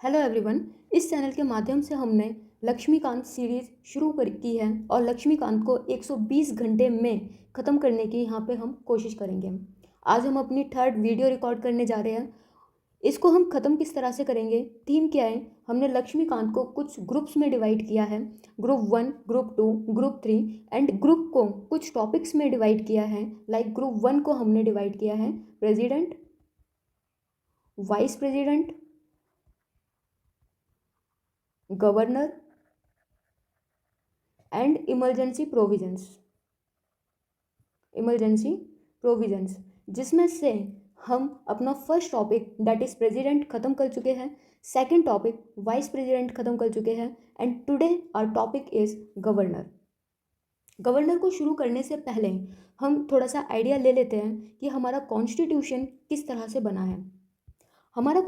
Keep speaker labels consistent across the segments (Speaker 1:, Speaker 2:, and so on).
Speaker 1: Hello everyone. इस channel के माध्यम से हमने लक्ष्मीकांत सीरीज़ शुरू की है और लक्ष्मीकांत को 120 घंटे में ख़त्म करने की यहाँ पे हम कोशिश करेंगे। आज हम अपनी थर्ड वीडियो रिकॉर्ड करने जा रहे हैं। इसको हम ख़त्म किस तरह से करेंगे, थीम क्या है, हमने लक्ष्मीकांत को कुछ ग्रुप्स में डिवाइड किया है। Group 1, group 2, group 3 and group को कुछ टॉपिक्स में डिवाइड किया है। लाइक ग्रुप 1 को हमने डिवाइड किया है president, vice president, governor and emergency provisions, जिसमें से हम अपना first topic that is president ख़त्म कर चुके हैं। सेकंड टॉपिक वाइस प्रेसिडेंट ख़त्म कर चुके हैं and today our topic is governor. Governor को शुरू करने से पहले हम थोड़ा सा आइडिया ले लेते हैं कि हमारा कॉन्स्टिट्यूशन किस तरह से बना है। हमारा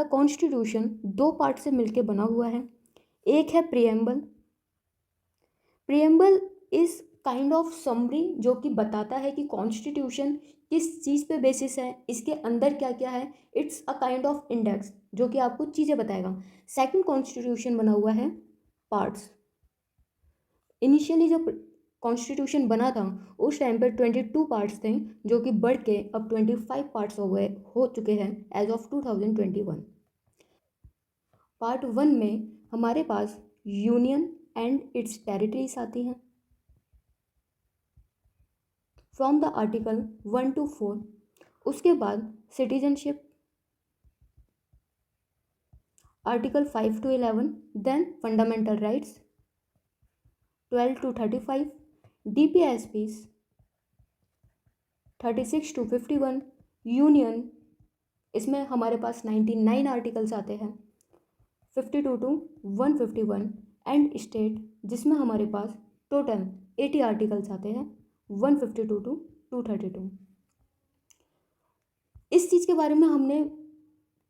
Speaker 1: कॉन्स्टिट्यूशन दो पार्ट से मिलकर बना हुआ है। एक है preamble is kind of summary जो कि बताता है कि कॉन्स्टिट्यूशन किस चीज़ पे बेसिस है, इसके अंदर क्या क्या है। It's a kind of index जो कि आपको चीज़ें बताएगा। सेकंड कॉन्स्टिट्यूशन बना हुआ है पार्ट्स। इनिशियली जब कॉन्स्टिट्यूशन बना था उस टाइम पर 22 पार्ट्स थे जो कि बढ़ के अब 25 पार्ट्स हो चुके हैं एज ऑफ 2021। पार्ट 1 में हमारे पास यूनियन एंड इट्स टेरिटरीज आती हैं फ्रॉम द आर्टिकल 1 to 4। उसके बाद citizenship article 5 to 11, then fundamental rights 12 to 35, DPSPs 36 to 51, union इसमें हमारे पास 99 आर्टिकल्स आते हैं 52 to 151 एंड स्टेट जिसमें हमारे पास टोटल 80 आर्टिकल्स आते हैं 152 to 232। इस चीज़ के बारे में हमने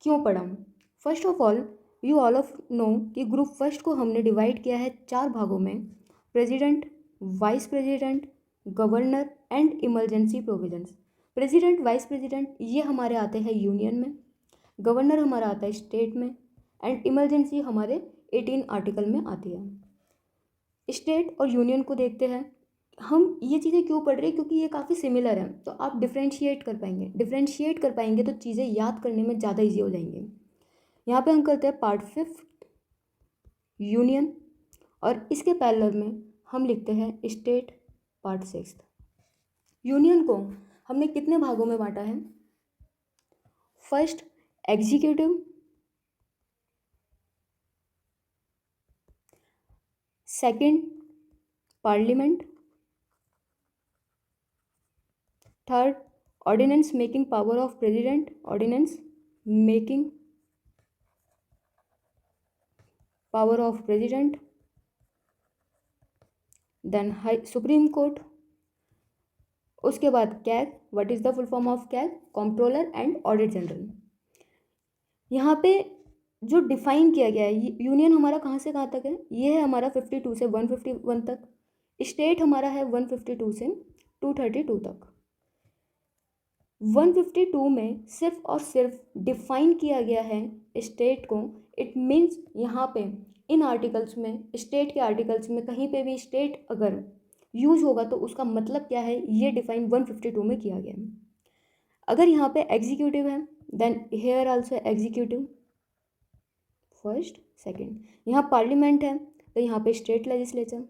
Speaker 1: क्यों पढ़ा? First of all you all of know कि ग्रुप फर्स्ट को हमने डिवाइड किया है 4 भागों में, president, vice president, governor and emergency provisions. President, vice president ये हमारे आते हैं यूनियन में, गवर्नर हमारा आता है स्टेट में एंड इमरजेंसी हमारे 18 आर्टिकल में आती है। स्टेट और यूनियन को देखते हैं हम। ये चीज़ें क्यों पढ़ रहे हैं? क्योंकि ये काफ़ी सिमिलर है तो आप डिफ्रेंशिएट कर पाएंगे तो चीज़ें याद करने में ज़्यादा ईजी हो जाएंगी। यहाँ पे हम करते हैं पार्ट 5 यूनियन और इसके पैरेलल में हम लिखते हैं स्टेट पार्ट 6। यूनियन को हमने कितने भागों में बांटा है? First executive, second parliament, third ordinance making power of president, ordinance making power of president, then high supreme court. उसके बाद CAG, what is the full form of CAG? Controller and audit general. यहाँ पे जो define किया गया है union हमारा कहाँ से कहाँ तक है, ये है हमारा 52 से 151 तक। स्टेट हमारा है 152 से 232 तक। 152 में सिर्फ और सिर्फ डिफाइन किया गया है स्टेट को। इट मीन्स यहाँ पे इन आर्टिकल्स में, स्टेट के आर्टिकल्स में कहीं पे भी स्टेट अगर यूज होगा तो उसका मतलब क्या है ये डिफाइन 152 में किया गया है। अगर यहाँ पे एग्जीक्यूटिव है then here also executive first second. यहाँ पार्लियामेंट है तो यहाँ पे स्टेट लेजिस्लेचर।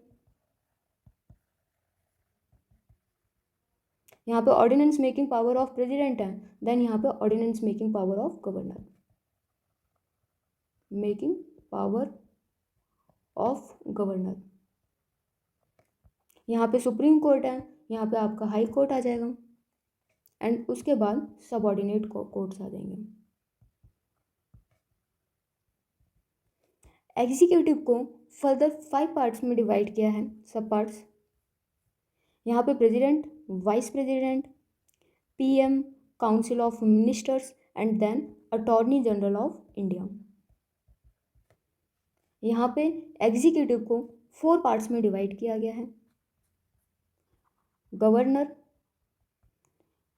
Speaker 1: यहाँ पे ordinance making power of president है देन यहाँ पे ordinance making power of governor, making power of governor. यहाँ पे सुप्रीम कोर्ट है, यहाँ पे आपका हाई कोर्ट आ जाएगा एंड उसके बाद सबऑर्डिनेट कोर्ट्स आ जाएंगे। एग्जीक्यूटिव को फर्दर 5 पार्ट्स में डिवाइड किया है, सब पार्ट्स। यहाँ पे president, vice president, PM, council of ministers and then attorney general of India. यहाँ पे एग्जीक्यूटिव को 4 पार्ट्स में डिवाइड किया गया है। गवर्नर,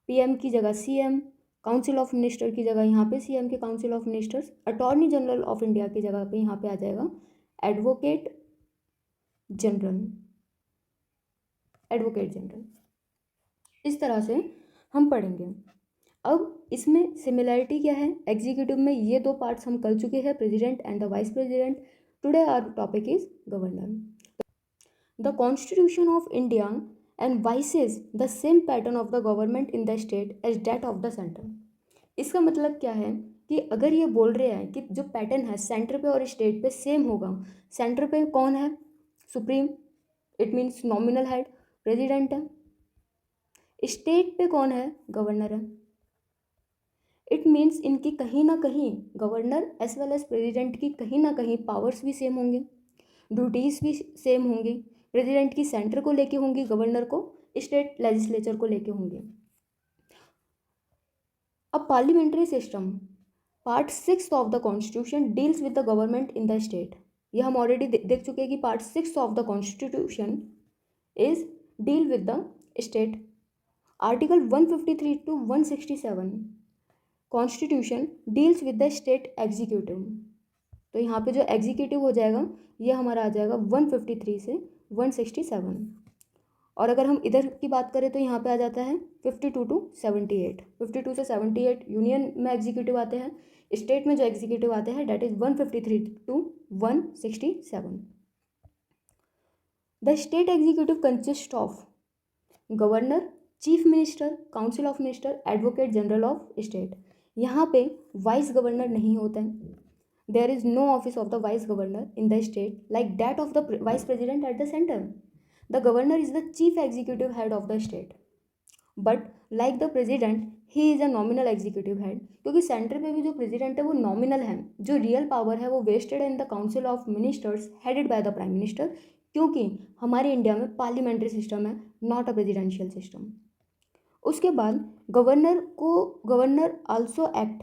Speaker 1: पीएम की जगह सीएम, काउंसिल ऑफ मिनिस्टर की जगह यहाँ पे सीएम के council of ministers, attorney general of India की जगह पे यहाँ पे आ जाएगा एडवोकेट जनरल, एडवोकेट जनरल। इस तरह से हम पढ़ेंगे। अब इसमें सिमिलैरिटी क्या है, एग्जीक्यूटिव में ये दो पार्ट्स हम कर चुके हैं, president and the vice president. Today our topic is governor. The constitution of India advises the same pattern of the government in the state as that of the center। इसका मतलब क्या है कि अगर ये बोल रहे हैं कि जो पैटर्न है सेंटर पे और स्टेट पे सेम होगा, सेंटर पे कौन है, supreme, it means nominal head president है, स्टेट पे कौन है, गवर्नर है। इट मीन्स इनकी कहीं ना कहीं governor as well as president की कहीं ना कहीं पावर्स भी सेम होंगे, ड्यूटीज़ भी सेम होंगी। प्रेसिडेंट की सेंटर को लेके होंगी, गवर्नर को स्टेट लेजिस्लेचर को लेके होंगे। अब parliamentary system, part 6 of the constitution deals with the government in the state. ये हम ऑलरेडी देख चुके हैं कि part 6 of the constitution is deal with the state. Article 153 to 167 constitution deals with the state executive. तो यहाँ पे जो एग्जीक्यूटिव हो जाएगा ये हमारा आ जाएगा 153 से 167। और अगर हम इधर की बात करें तो यहाँ पे आ जाता है 52 to 78। 52 से 78 यूनियन में एग्जीक्यूटिव आते हैं, स्टेट में जो एग्जीक्यूटिव आते हैं that is 153 to 167। The state executive consist of governor, chief minister, council of minister, advocate general of state. यहाँ पे वाइस गवर्नर नहीं होता है। There is no office of the vice governor in the state like that of the vice president at the center. The governor is the chief executive head of the state. But like the president, he is a nominal executive head। क्योंकि centre पे भी जो president है वो nominal है, जो real power है वो vested in the council of ministers headed by the prime minister. क्योंकि हमारे इंडिया में पार्लियामेंट्री सिस्टम है, नॉट अ प्रेसिडेंशियल सिस्टम। उसके बाद governor also act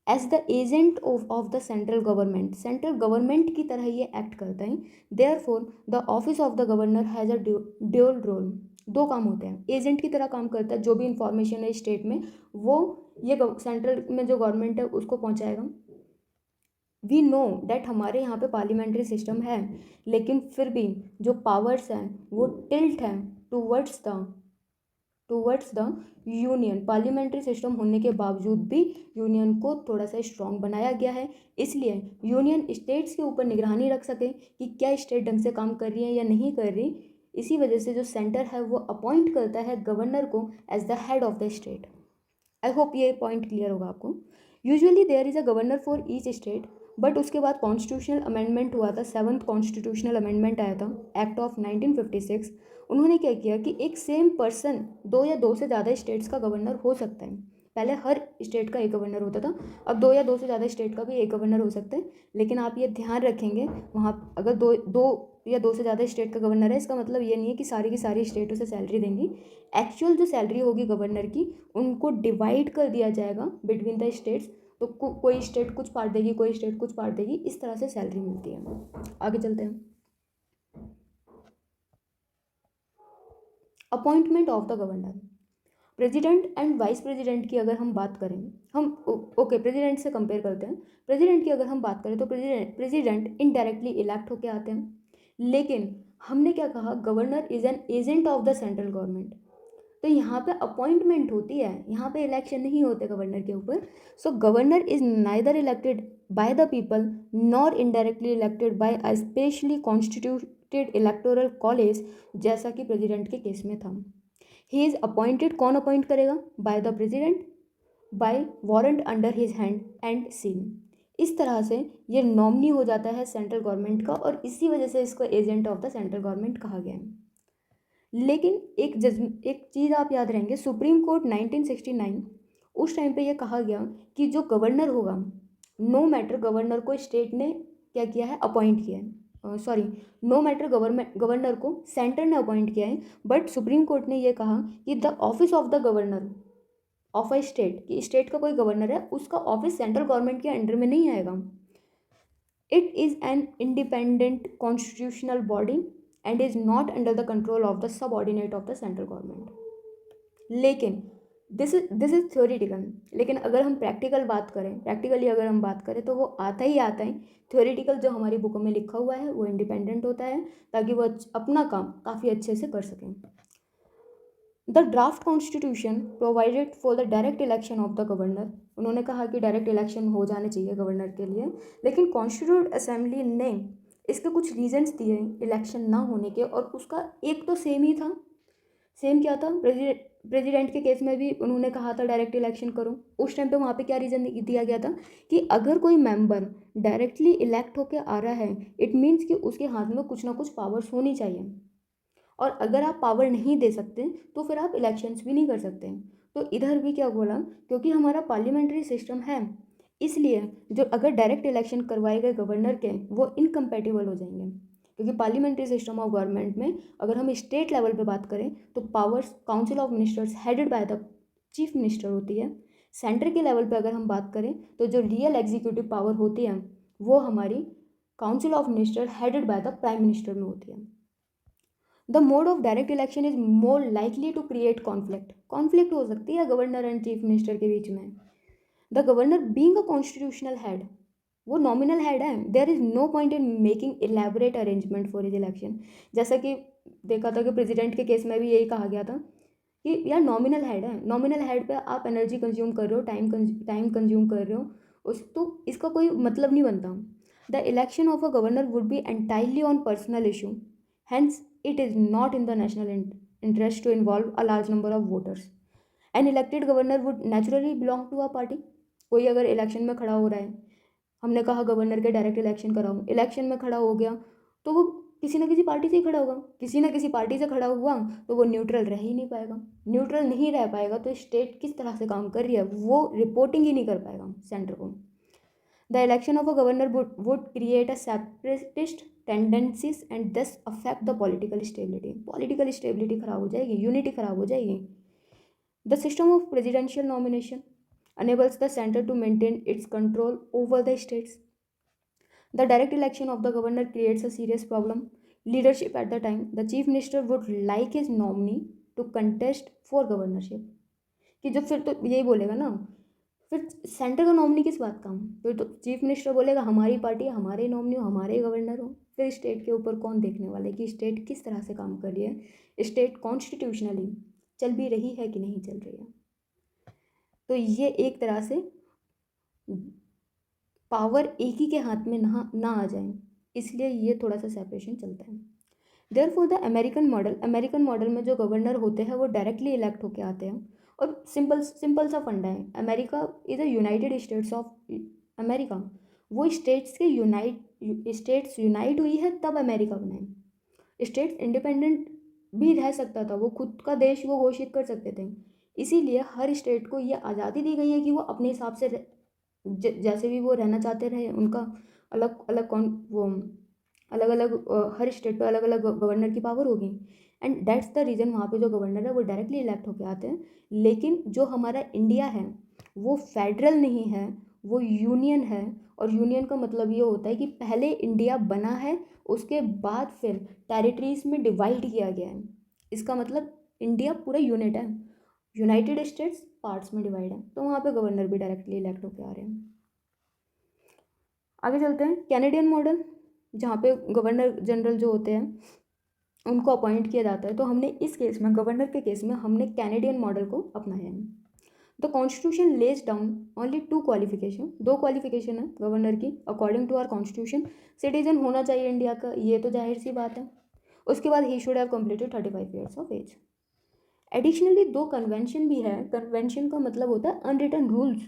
Speaker 1: as the agent of the central government. Central government की तरह ये एक्ट करते हैं। Therefore the office of the governor has a dual role. दो काम होते हैं, एजेंट की तरह काम करता है, जो भी इंफॉर्मेशन है स्टेट में वो ये सेंट्रल में जो गवर्नमेंट है उसको पहुंचाएगा। वी नो डैट हमारे यहाँ पे पार्लियामेंट्री सिस्टम है, लेकिन फिर भी जो पावर्स हैं वो टिल्ट हैं towards the union. Parliamentary system होने के बावजूद भी यूनियन को थोड़ा सा स्ट्रॉन्ग बनाया गया है, इसलिए यूनियन स्टेट्स के ऊपर निगरानी रख सके कि क्या स्टेट ढंग से काम कर रही है या नहीं कर रही। इसी वजह से जो सेंटर है वो अपॉइंट करता है गवर्नर को as the head of the state. I hope ये पॉइंट क्लियर होगा आपको। Usually there is a governor for each state, but उसके बाद कॉन्स्टिट्यूशनल अमेंडमेंट हुआ था, 7th कॉन्स्टिट्यूशनल अमेंडमेंट आया था, एक्ट ऑफ 1956। उन्होंने क्या किया कि एक सेम पर्सन दो या दो से ज़्यादा स्टेट्स का गवर्नर हो सकता है। पहले हर स्टेट का एक गवर्नर होता था, अब दो या दो से ज़्यादा स्टेट का भी एक गवर्नर हो सकता है। लेकिन आप ये ध्यान रखेंगे वहाँ अगर दो या दो से ज़्यादा स्टेट का गवर्नर है, इसका मतलब ये नहीं है कि सारी की सारी स्टेट उसे सैलरी देंगी। एक्चुअल जो सैलरी होगी गवर्नर की उनको डिवाइड कर दिया जाएगा बिटवीन द स्टेट्स। तो कोई स्टेट कुछ पार्ट देगी, कोई स्टेट कुछ पार्ट देगी, इस तरह से सैलरी मिलती है। आगे चलते हैं। Appointment of the governor, president and vice president की अगर हम बात करें, हम ओके प्रेसिडेंट से कंपेयर करते हैं। प्रेसिडेंट की अगर हम बात करें तो प्रेसिडेंट इनडायरेक्टली इलेक्ट होके आते हैं, लेकिन हमने क्या कहा, governor is an agent of the central government. तो यहाँ पे अपॉइंटमेंट होती है, यहाँ पे इलेक्शन नहीं होते गवर्नर के ऊपर। So governor is neither elected by the people nor indirectly elected by a specially constituted electoral college, जैसा कि प्रेसिडेंट के केस में था। ही इज अपॉइंटेड, कौन अपॉइंट करेगा, by the president by warrant under his hand and seal. इस तरह से ये नॉमिनी हो जाता है सेंट्रल गवर्नमेंट का, और इसी वजह से इसको agent of the central government कहा गया है। लेकिन एक चीज़ आप याद रहेंगे, सुप्रीम कोर्ट 1969 उस टाइम पे ये कहा गया कि जो गवर्नर होगा, नो मैटर गवर्नर को स्टेट ने क्या किया है, अपॉइंट किया है, सॉरी नो मैटर गवर्नर को सेंटर ने अपॉइंट किया है, बट सुप्रीम कोर्ट ने ये कहा कि the office of the governor of a state, कि स्टेट का कोई गवर्नर है उसका ऑफिस सेंट्रल गवर्नमेंट के अंडर में नहीं आएगा। It is an independent constitutional body and is not under the control of the subordinate of the central government। लेकिन दिस इज थ्योरेटिकल, लेकिन अगर हम प्रैक्टिकली अगर हम बात करें तो वो आता ही आता है। थ्योरेटिकल जो हमारी बुकों में लिखा हुआ है वो इंडिपेंडेंट होता है, ताकि वो अपना काम काफ़ी अच्छे से कर सकें। The draft constitution provided for the direct election of the governor. उन्होंने कहा कि डायरेक्ट इलेक्शन हो जाने चाहिए गवर्नर के लिए, लेकिन कॉन्स्टिट्यूट असेंबली ने इसके कुछ रीजंस दिए इलेक्शन ना होने के, और उसका एक तो सेम ही था। सेम क्या था, प्रेसिडेंट के केस में भी उन्होंने कहा था डायरेक्ट इलेक्शन करो। उस टाइम पे वहाँ पे क्या रीज़न दिया गया था कि अगर कोई मेंबर डायरेक्टली इलेक्ट होके आ रहा है, इट मीन्स कि उसके हाथ में कुछ ना कुछ पावर्स होनी चाहिए, और अगर आप पावर नहीं दे सकते तो फिर आप इलेक्शंस भी नहीं कर सकते। तो इधर भी क्या बोला, क्योंकि हमारा पार्लियामेंट्री सिस्टम है, इसलिए जो अगर डायरेक्ट इलेक्शन करवाए गए गवर्नर के, वो इनकम्पैटिबल हो जाएंगे। क्योंकि पार्लियामेंट्री सिस्टम ऑफ गवर्नमेंट में अगर हम स्टेट लेवल पे बात करें तो powers council of ministers headed by the chief minister होती है। सेंटर के लेवल पे अगर हम बात करें तो जो रियल एग्जीक्यूटिव पावर होती है वो हमारी council of minister headed by the prime minister में होती है। The mode of direct election is more likely to create conflict हो सकती है गवर्नर एंड चीफ मिनिस्टर के बीच में। The governor being a constitutional head, वो नॉमिनल हेड है, there is no point in making elaborate arrangement for his election. जैसा कि देखा था कि प्रेसिडेंट के केस में भी यही कहा गया था कि यार नॉमिनल हेड है, नॉमिनल हेड पे आप एनर्जी कंज्यूम कर रहे हो, टाइम कंज्यूम कर रहे हो, उस तो इसका कोई मतलब नहीं बनता। The election of a governor would be entirely on personal issue, hence it is not in the national interest to involve a large number of voters. An elected governor would naturally belong to a party. कोई अगर election में खड़ा हो रहा है, हमने कहा governor के डायरेक्ट इलेक्शन कराओ, इलेक्शन में खड़ा हो गया तो वो किसी ना किसी पार्टी से ही खड़ा होगा, किसी ना किसी पार्टी से खड़ा हुआ तो वो न्यूट्रल रह ही नहीं पाएगा। न्यूट्रल नहीं रह पाएगा तो स्टेट किस तरह से काम कर रही है वो रिपोर्टिंग ही नहीं कर पाएगा सेंटर को। The election of a governor would create a separatist tendencies and thus affect the political stability. Political stability खराब हो जाएगी, unity खराब हो जाएगी। The system of presidential nomination enables the center to maintain its control over the states. The direct election of the governor creates a serious problem. Leadership at the time, the chief minister would like his nominee to contest for governorship. कि जब फिर तो यही बोलेगा ना, फिर centre का nominee किस बात का, फिर तो चीफ मिनिस्टर बोलेगा हमारी पार्टी हमारे नॉमिनी हो, हमारे गवर्नर हो, फिर स्टेट के ऊपर कौन देखने वाले कि स्टेट किस तरह से काम कर रही है, स्टेट कॉन्स्टिट्यूशनली चल भी रही है कि नहीं चल रही है। तो ये एक तरह से पावर एक ही के हाथ में ना आ जाए, इसलिए ये थोड़ा सा सेपरेशन चलता है। Therefore the American model में जो गवर्नर होते हैं वो डायरेक्टली इलेक्ट होके आते हैं, और सिंपल सा फंडा है, America is a United states of America. वो स्टेट्स यूनाइट हुई है तब अमेरिका बना है। स्टेट्स इंडिपेंडेंट भी रह सकता था, वो खुद का देश वो घोषित कर सकते थे, इसीलिए हर स्टेट को ये आज़ादी दी गई है कि वो अपने हिसाब से जैसे भी वो रहना चाहते रहे। उनका अलग अलग कौन वो अलग अलग हर स्टेट पे अलग अलग गवर्नर की पावर होगी, एंड दैट्स द रीज़न वहाँ पे जो गवर्नर है वो डायरेक्टली इलेक्ट होके आते हैं। लेकिन जो हमारा इंडिया है वो फेडरल नहीं है, वो यूनियन है, और यूनियन का मतलब ये होता है कि पहले इंडिया बना है, उसके बाद फिर टेरिटरीज में डिवाइड किया गया है। इसका मतलब इंडिया पूरा यूनिट है, यूनाइटेड स्टेट्स पार्ट्स में डिवाइड है, तो वहाँ पे गवर्नर भी डायरेक्टली इलेक्ट होके आ रहे हैं। आगे चलते हैं कैनेडियन मॉडल, जहाँ पे गवर्नर जनरल जो होते हैं उनको अपॉइंट किया जाता है। तो हमने इस केस में गवर्नर के केस में हमने कैनेडियन मॉडल को अपनाया है। The constitution lays down only दो क्वालिफिकेशन है गवर्नर की according to our constitution. Citizen होना चाहिए इंडिया का, ये तो जाहिर सी बात है। उसके बाद he should have completed 35 years of age. Additionally दो कन्वेंशन भी है, कन्वेंशन का मतलब होता है अनरिटन रूल्स,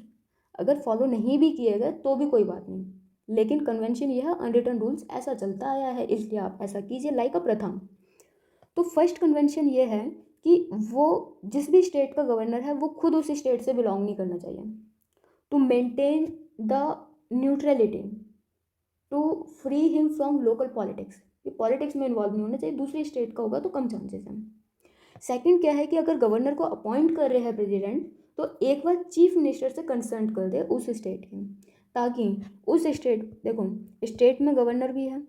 Speaker 1: अगर फॉलो नहीं भी किए गए तो भी कोई बात नहीं, लेकिन कन्वेंशन यह है अनरिटन रूल्स ऐसा चलता आया है इसलिए आप ऐसा कीजिए, लाइक अ प्रथा। तो फर्स्ट कन्वेंशन ये है कि वो जिस भी स्टेट का गवर्नर है वो खुद उस स्टेट से बिलोंग नहीं करना चाहिए, to maintain the neutrality, to free him from local politics, ये पॉलिटिक्स में इन्वॉल्व नहीं होना चाहिए, दूसरी स्टेट का होगा तो कम चांसेस हैं। सेकंड क्या है कि अगर गवर्नर को अपॉइंट कर रहे हैं प्रेसिडेंट तो एक बार चीफ मिनिस्टर से कंसल्ट कर दे उस स्टेट की, ताकि उस स्टेट देखो स्टेट में गवर्नर भी है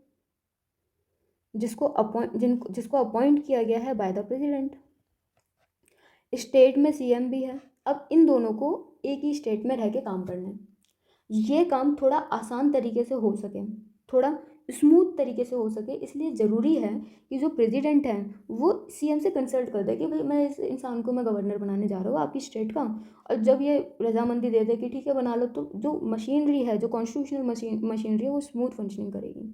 Speaker 1: जिसको अपॉइंट किया गया है बाय द प्रेसिडेंट, स्टेट में सीएम भी है अब इन दोनों को एक ही स्टेट में रह के काम करना है। ये काम थोड़ा आसान तरीके से हो सके, थोड़ा स्मूथ तरीके से हो सके, इसलिए ज़रूरी है कि जो प्रेसिडेंट है वो सीएम से कंसल्ट कर दे कि भाई मैं इस इंसान को मैं गवर्नर बनाने जा रहा हूँ आपकी स्टेट का, और जब ये रजामंदी दे दे कि ठीक है बना लो, तो जो मशीनरी है, जो कॉन्स्टिट्यूशनल मशीनरी है वो स्मूथ फंक्शनिंग करेगी।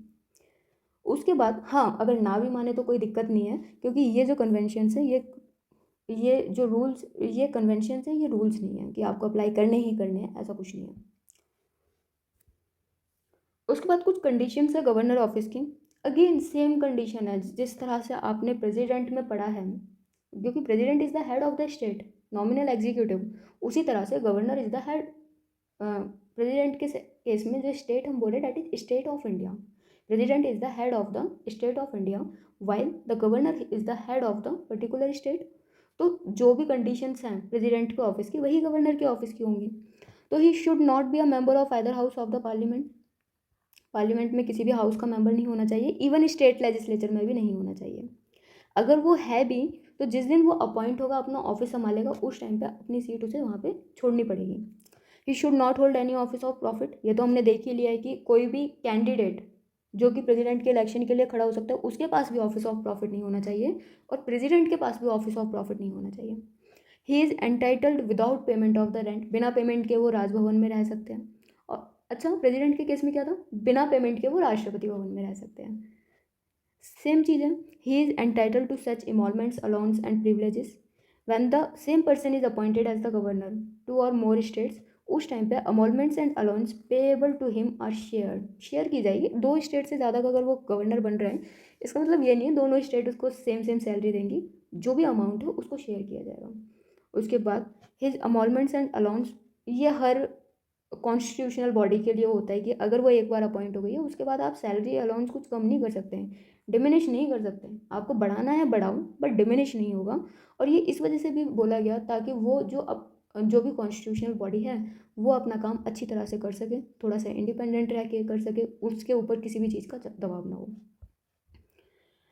Speaker 1: उसके बाद हाँ, अगर ना भी माने तो कोई दिक्कत नहीं है, क्योंकि ये जो कन्वेंशंस है, ये जो रूल्स, ये कन्वेंशंस है, ये रूल्स नहीं है कि आपको अप्लाई करने ही करने हैं, ऐसा कुछ नहीं है। उसके बाद कुछ कंडीशंस है गवर्नर ऑफिस की। अगेन सेम कंडीशन है जिस तरह से आपने प्रेसिडेंट में पढ़ा है, क्योंकि president is the head of the state, nominal executive, उसी तरह से governor is the head. President के केस में जो स्टेट हम बोले that is state of India, president is the head of the state of India, while the governor is the head of the particular state. तो जो भी conditions हैं president के ऑफिस की, वही गवर्नर के ऑफिस की होंगी। तो he should not be a member of either house of the parliament, parliament में किसी भी हाउस का मेंबर नहीं होना चाहिए, इवन स्टेट लेजिस्लेचर में भी नहीं होना चाहिए। अगर वो है भी तो जिस दिन वो अपॉइंट होगा, अपना ऑफिस संभालेगा, उस टाइम पे अपनी सीट उसे वहाँ पे छोड़नी पड़ेगी। He should not hold any office of profit, ये तो हमने देख ही लिया है कि कोई भी कैंडिडेट जो कि प्रेसिडेंट के इलेक्शन के लिए खड़ा हो सकता है, उसके पास भी ऑफिस ऑफ प्रॉफिट नहीं होना चाहिए, और प्रेसिडेंट के पास भी ऑफिस ऑफ प्रॉफिट नहीं होना चाहिए। ही is entitled without payment of the rent, बिना पेमेंट के वो राजभवन में रह सकते हैं। और अच्छा, प्रेसिडेंट के केस में क्या था, बिना पेमेंट के वो राष्ट्रपति भवन में रह सकते हैं। सेम चीज़ है, he is entitled to such emoluments, allowance and privileges when the same person is appointed as the governor to और मोर स्टेट्स। उस टाइम पे emoluments and allowance payable to him are share की जाएगी। दो state से ज़्यादा का अगर वो गवर्नर बन रहे हैं, इसका मतलब ये नहीं है दोनों स्टेट उसको सेम सेम सैलरी देंगी, जो भी अमाउंट है उसको शेयर किया जाएगा। उसके बाद हिज अमॉलमेंट्स एंड अलाउंस, ये हर कॉन्स्टिट्यूशनल बॉडी के लिए होता है कि अगर वो एक बार अपॉइंट हो गई है, उसके बाद आप सैलरी अलाउंस कुछ कम नहीं कर सकते हैं, डिमिनिश नहीं कर सकते हैं। आपको बढ़ाना है बढ़ाओ, बट डिमिनिश नहीं होगा। और ये इस वजह से भी बोला गया ताकि वो जो भी कॉन्स्टिट्यूशनल बॉडी है वो अपना काम अच्छी तरह से कर सके, थोड़ा सा इंडिपेंडेंट रह के कर सके, उसके ऊपर किसी भी चीज़ का दबाव ना हो।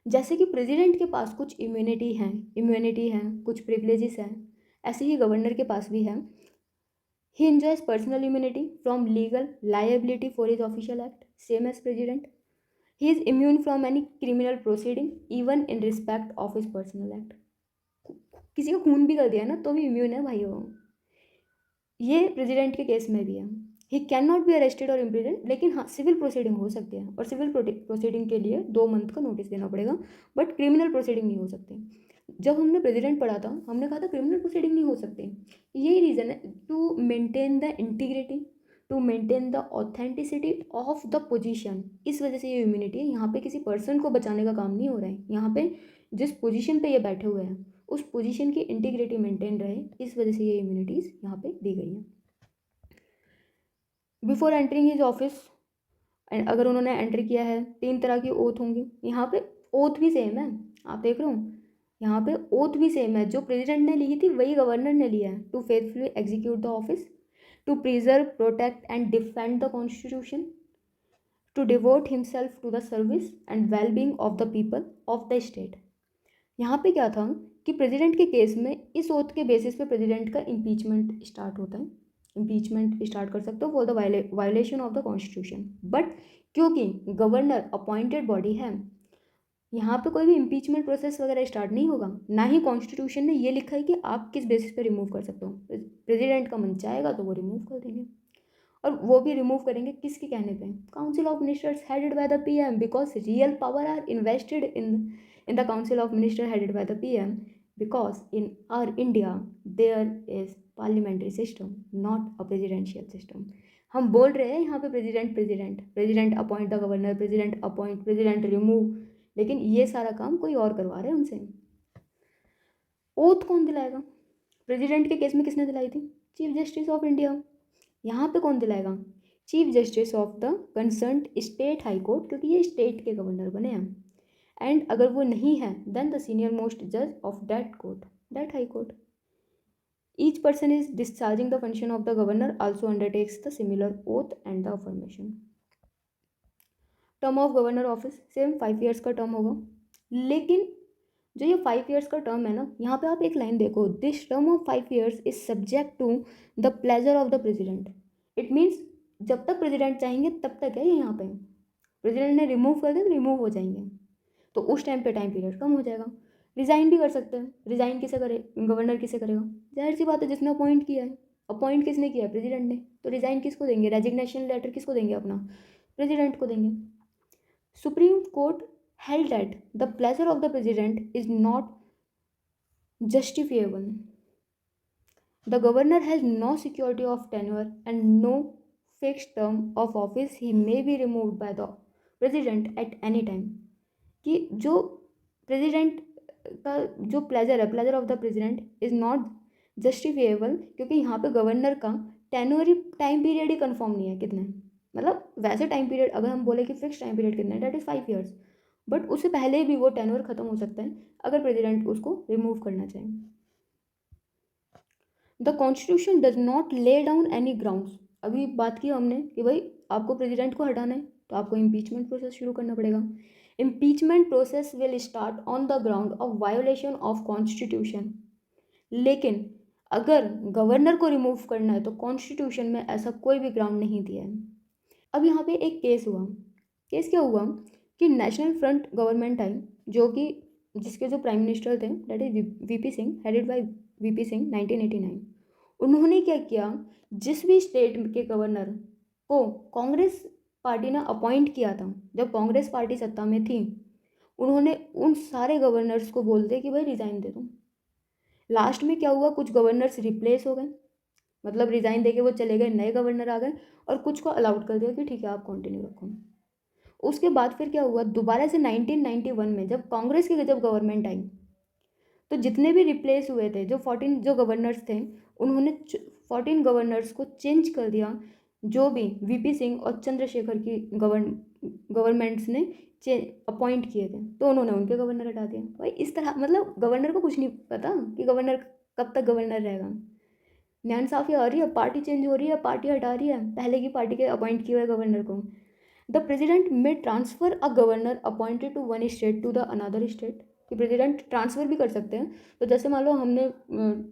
Speaker 1: जैसे कि प्रेसिडेंट के पास कुछ इम्यूनिटी हैं, कुछ प्रिविलेजेस हैं, ऐसे ही गवर्नर के पास भी है। He enjoys personal immunity from legal liability for his official act, same as President. He is immune from any criminal proceeding, even in respect of his personal act. किसी को खून भी कर दिया ना तो भी इम्यून है भाई वो। ये प्रेसिडेंट के केस में भी है। He can not be arrested और इम्प्रिजन, लेकिन हाँ सिविल प्रोसीडिंग हो सकती है, और सिविल प्रोसीडिंग के लिए 2 मंथ का नोटिस देना पड़ेगा, बट क्रिमिनल प्रोसीडिंग नहीं हो सकती। जब हमने प्रेसिडेंट पढ़ा था, हमने कहा था क्रिमिनल प्रोसीडिंग नहीं हो सकती। यही रीज़न है, to maintain the integrity, to maintain the authenticity of the position. इस वजह से ये इम्यूनिटी है, यहाँ पे किसी पर्सन को बचाने का काम नहीं हो रहा है, यहाँ पे जिस पोजीशन पे ये बैठे हुए हैं उस पोजीशन की इंटीग्रिटी मेंटेन रहे, इस वजह से ये इम्यूनिटीज़ यहाँ पे दी गई हैं। बिफोर एंटरिंग हिज ऑफिस, अगर उन्होंने एंटर किया है, 3 तरह की ओथ होंगी। यहाँ पे ओथ भी सेम है, आप देख रहे हो, यहाँ पे ओथ भी सेम है, जो प्रेसिडेंट ने ली थी वही गवर्नर ने लिया है। To faithfully execute the office, to preserve, protect and defend the constitution, to devote himself to the service and well being of the people of the state. यहाँ पे क्या था कि प्रेसिडेंट के केस में इस ओथ के बेसिस पे प्रेसिडेंट का इम्पीचमेंट स्टार्ट होता है, इम्पीचमेंट स्टार्ट कर सकते हो for the violation of the constitution. But क्योंकि गवर्नर अपॉइंटेड बॉडी है, यहाँ पे कोई भी इम्पीचमेंट प्रोसेस वगैरह स्टार्ट नहीं होगा, ना ही कॉन्स्टिट्यूशन ने ये लिखा है कि आप किस बेसिस पे रिमूव कर सकते हो। प्रेसिडेंट का मन चाहेगा तो वो रिमूव कर देंगे, और वो भी रिमूव करेंगे किसके कहने पे, council of ministers headed by the PM, because real power are invested in the council of minister headed by the PM, because in our India there is parliamentary system, not a presidential system. हम बोल रहे हैं यहाँ पे president president president appoint the governor, president appoint, president remove, लेकिन ये सारा काम कोई और करवा रहे हैं उनसे। ओथ कौन दिलाएगा? प्रेसिडेंट के केस में किसने दिलाई थी? Chief justice of India. यहाँ पे कौन दिलाएगा? Chief justice of the concern state high court, क्योंकि ये स्टेट के गवर्नर बने हैं। एंड अगर वो नहीं है देन द सीनियर मोस्ट जज of that court, that high court. Each person is discharging the function of the governor also undertakes the similar oath and the affirmation. Term of governor office same 5 years का term होगा, लेकिन जो ये 5 years का term है ना, यहाँ पे आप एक लाइन देखो, this term of 5 years is subject to the pleasure of the president. It means जब तक प्रेसिडेंट चाहेंगे तब तक है ये यहाँ पे, प्रेसिडेंट ने रिमूव कर दिया तो रिमूव हो जाएंगे, तो उस टाइम पे टाइम पीरियड कम हो जाएगा। रिज़ाइन भी कर सकते हैं, रिज़ाइन किसे करे, गवर्नर किसे करेगा, जाहिर सी बात है जिसने अपॉइंट किया है, अपॉइंट किसने किया है, प्रेसिडेंट ने, तो रिज़ाइन किसको देंगे, रेजिग्नेशन लेटर किसको देंगे अपना, प्रेसिडेंट को देंगे। Supreme court held that the pleasure of the president is not justifiable. The governor has no security of tenure and no fixed term of office. He may be removed by the president at any time. कि जो president का जो pleasure है, pleasure of the president is not justifiable, क्योंकि यहाँ पे governor का tenure time period ही confirm नहीं है कितने, मतलब वैसे टाइम पीरियड अगर हम बोले कि फिक्स टाइम पीरियड कितना है, डेट इज़ 5 ईयर्स, बट उससे पहले भी वो टेन्योर खत्म हो सकता है अगर प्रेसिडेंट उसको रिमूव करना चाहे। The constitution does not lay down any grounds. अभी बात की हमने कि भाई आपको प्रेसिडेंट को हटाना है तो आपको इम्पीचमेंट प्रोसेस शुरू करना पड़ेगा। Impeachment process will start on the ground of violation of constitution. लेकिन अगर गवर्नर को रिमूव करना है तो कॉन्स्टिट्यूशन में ऐसा कोई भी ग्राउंड नहीं दिया है। अब यहाँ पे एक केस हुआ, केस क्या हुआ कि नेशनल फ्रंट गवर्नमेंट आई, जो कि जिसके जो प्राइम मिनिस्टर थे that is VP Singh, headed by VP Singh 1989। उन्होंने क्या किया, जिस भी स्टेट के गवर्नर को कांग्रेस पार्टी ने अपॉइंट किया था, जब कांग्रेस पार्टी सत्ता में थी, उन्होंने उन सारे गवर्नर्स को बोल दिया कि भाई रिज़ाइन दे दो। लास्ट में क्या हुआ, कुछ गवर्नर्स रिप्लेस हो गए, मतलब रिज़ाइन देके वो चले गए, नए गवर्नर आ गए, और कुछ को अलाउड कर दिया कि ठीक है आप कंटिन्यू रखो। उसके बाद फिर क्या हुआ, दोबारा से 1991 में जब कांग्रेस की जब गवर्नमेंट आई, तो जितने भी रिप्लेस हुए थे, जो 14 जो गवर्नर्स थे, उन्होंने 14 गवर्नर्स को चेंज कर दिया, जो भी वीपी सिंह और चंद्रशेखर की गवर्नमेंट्स ने अपॉइंट किए थे, तो उन्होंने उनके गवर्नर हटा दिए। भाई इस तरह मतलब गवर्नर को कुछ नहीं पता कि गवर्नर कब तक गवर्नर रहेगा। नाइंसाफ़ी आ रही है, पार्टी चेंज हो रही है, पार्टी हटा रही है पहले की पार्टी के अपॉइंट किए हुए गवर्नर को। The president may transfer a governor appointed to one state to the another state, कि प्रेसिडेंट ट्रांसफ़र भी कर सकते हैं। तो जैसे मान लो हमने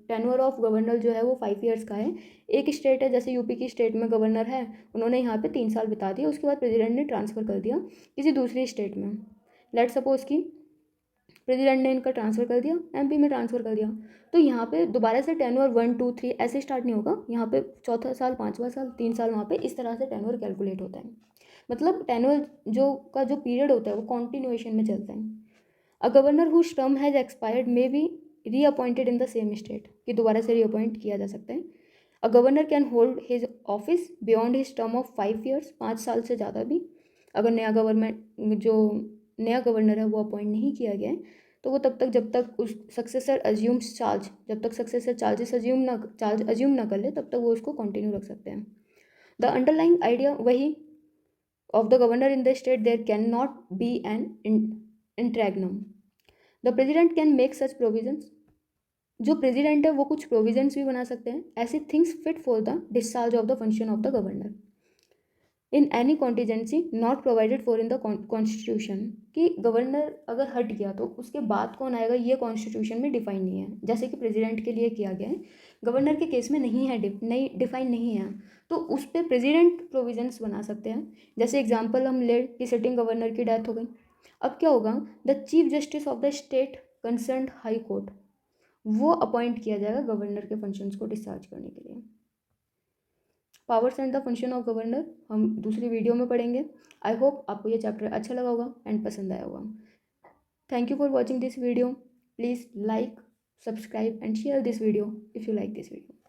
Speaker 1: टेन्योर ऑफ गवर्नर जो है वो 5 ईयर्स का है, एक स्टेट है जैसे यूपी की स्टेट में गवर्नर है, उन्होंने यहाँ पे 3 साल बिता दिए, उसके बाद प्रेसिडेंट ने ट्रांसफ़र कर दिया किसी दूसरी स्टेट में। लेट सपोज़ कि प्रेसिडेंट ने इनका ट्रांसफ़र कर दिया, एमपी में ट्रांसफ़र कर दिया, तो यहाँ पे दोबारा से टेन्योर 1 2 3 ऐसे स्टार्ट नहीं होगा, यहाँ पे चौथा साल, 5वां साल, 3 साल, वहाँ पे इस तरह से टेन्योर कैलकुलेट होता है। मतलब टेन्योर जो पीरियड होता है वो कॉन्टिन्यूएशन में चलता है। A governor whose term has expired may be reappointed in the same state, कि दोबारा से रीअपॉइंट किया जा सकता है। A governor can hold his office beyond his term of 5 years, 5 साल से ज़्यादा भी, अगर नया गवर्नर है वो अपॉइंट नहीं किया गया है, तो वो तब तक जब तक उस सक्सेसर अज्यूम्स चार्ज, जब तक सक्सेसर चार्ज अज्यूम ना कर ले तब तक वो उसको कंटिन्यू रख सकते हैं। द अंडरलाइंग आइडिया वही of the governor in the state, there cannot be an interregnum. The president can make such provisions. जो प्रेसिडेंट है वो कुछ प्रोविजंस भी बना सकते हैं, ऐसी things fit for the discharge of the function of the governor in any contingency not provided for in the constitution, कि गवर्नर अगर हट गया तो उसके बाद कौन आएगा ये कॉन्स्टिट्यूशन में डिफाइन नहीं है, जैसे कि प्रेसिडेंट के लिए किया गया है, गवर्नर के केस में नहीं है, डिफाइन नहीं है, तो उस पर प्रेसिडेंट प्रोविजंस बना सकते हैं। जैसे एग्जांपल हम ले कि सिटिंग गवर्नर की डेथ हो गई, अब क्या होगा, the chief justice of the state concerned high court, वो अपॉइंट किया जाएगा गवर्नर के फंक्शंस को डिस्चार्ज करने के लिए। Powers and the function of governor हम दूसरी वीडियो में पढ़ेंगे। आई होप आपको ये चैप्टर अच्छा लगा होगा एंड पसंद आया होगा। Thank you for watching this video. Please like, subscribe and share this video if you like this video.